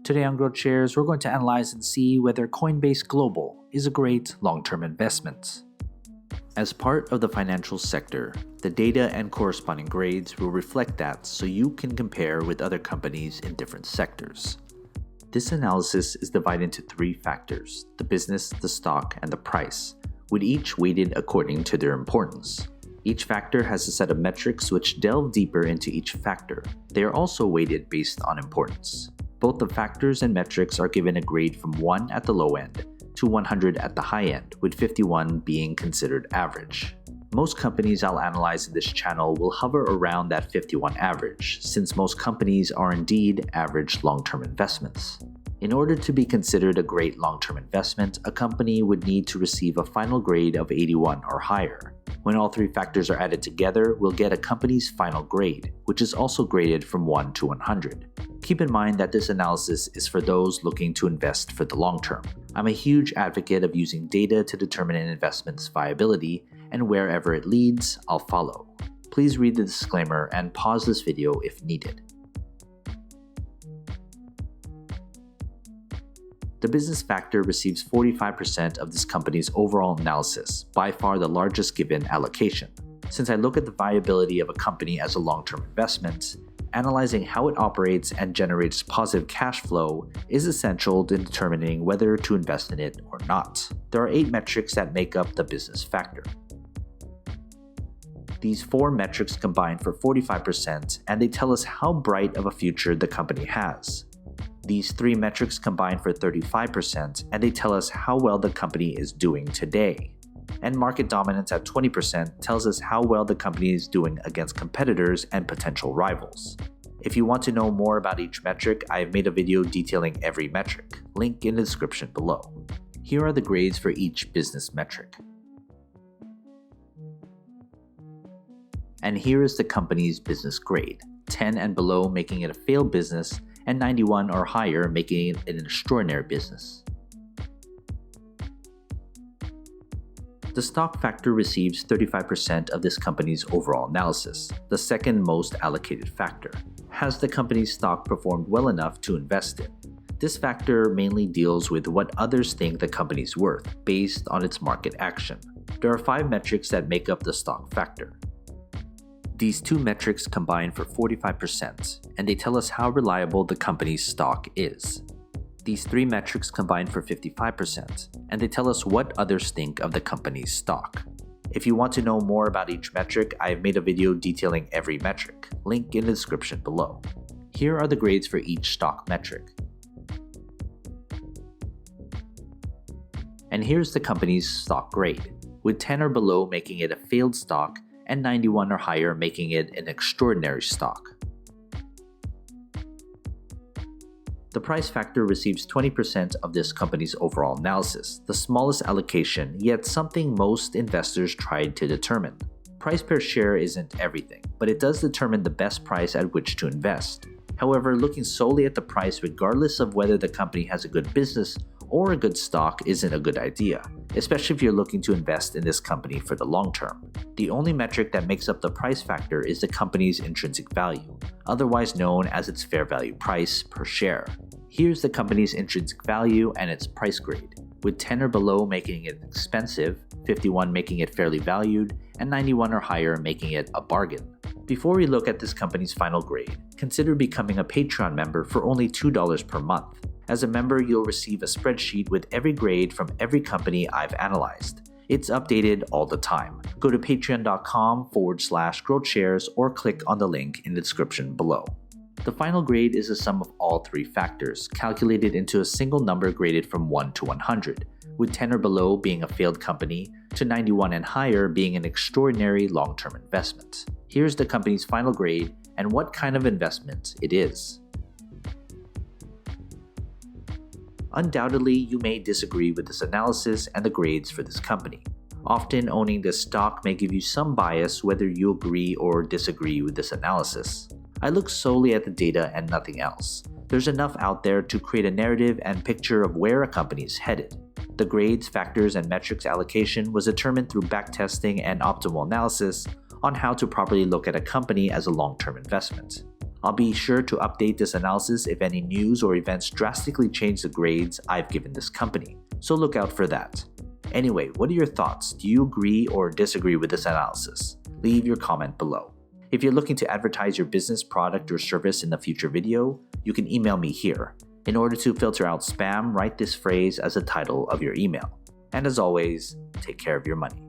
Today on GrowthShares, we're going to analyze and see whether Coinbase Global is a great long-term investment. As part of the financial sector, the data and corresponding grades will reflect that so you can compare with other companies in different sectors. This analysis is divided into three factors: the business, the stock, and the price, with each weighted according to their importance. Each factor has a set of metrics which delve deeper into each factor. They are also weighted based on importance. Both the factors and metrics are given a grade from 1 at the low end to 100 at the high end, with 51 being considered average. Most companies I'll analyze in this channel will hover around that 51 average, since most companies are indeed average long-term investments. In order to be considered a great long-term investment, a company would need to receive a final grade of 81 or higher. When all three factors are added together, we'll get a company's final grade, which is also graded from 1 to 100. Keep in mind that this analysis is for those looking to invest for the long term. I'm a huge advocate of using data to determine an investment's viability, and wherever it leads, I'll follow. Please read the disclaimer and pause this video if needed. The business factor receives 45% of this company's overall analysis, by far the largest given allocation. Since I look at the viability of a company as a long-term investment, analyzing how it operates and generates positive cash flow is essential in determining whether to invest in it or not. There are 8 metrics that make up the business factor. These 4 metrics combine for 45%, and they tell us how bright of a future the company has. These 3 metrics combine for 35%, and they tell us how well the company is doing today. And market dominance at 20% tells us how well the company is doing against competitors and potential rivals. If you want to know more about each metric, I have made a video detailing every metric, link in the description below. Here are the grades for each business metric. And here is the company's business grade, 10 and below making it a failed business, and 91 or higher making it an extraordinary business. The stock factor receives 35% of this company's overall analysis, the second most allocated factor. Has the company's stock performed well enough to invest in? This factor mainly deals with what others think the company's worth, based on its market action. There are 5 metrics that make up the stock factor. These 2 metrics combine for 45%, and they tell us how reliable the company's stock is. These 3 metrics combine for 55%, and they tell us what others think of the company's stock. If you want to know more about each metric, I have made a video detailing every metric, link in the description below. Here are the grades for each stock metric. And here's the company's stock grade, with 10 or below making it a failed stock, and 91 or higher making it an extraordinary stock. The price factor receives 20% of this company's overall analysis, the smallest allocation, yet something most investors tried to determine. Price per share isn't everything, but it does determine the best price at which to invest. However, looking solely at the price regardless of whether the company has a good business or a good stock isn't a good idea, especially if you're looking to invest in this company for the long term. The only metric that makes up the price factor is the company's intrinsic value, otherwise known as its fair value price per share. Here's the company's intrinsic value and its price grade, with 10 or below making it expensive, 51 making it fairly valued, and 91 or higher making it a bargain. Before we look at this company's final grade, consider becoming a Patreon member for only $2 per month. As a member, you'll receive a spreadsheet with every grade from every company I've analyzed. It's updated all the time. Go to patreon.com/growthshares or click on the link in the description below. The final grade is the sum of all 3 factors, calculated into a single number graded from 1 to 100, with 10 or below being a failed company, to 91 and higher being an extraordinary long-term investment. Here's the company's final grade and what kind of investment it is. Undoubtedly, you may disagree with this analysis and the grades for this company. Often, owning this stock may give you some bias whether you agree or disagree with this analysis. I look solely at the data and nothing else. There's enough out there to create a narrative and picture of where a company is headed. The grades, factors, and metrics allocation was determined through backtesting and optimal analysis on how to properly look at a company as a long-term investment. I'll be sure to update this analysis if any news or events drastically change the grades I've given this company, so look out for that. Anyway, what are your thoughts? Do you agree or disagree with this analysis? Leave your comment below. If you're looking to advertise your business, product, or service in a future video, you can email me here. In order to filter out spam, write this phrase as the title of your email. And as always, take care of your money.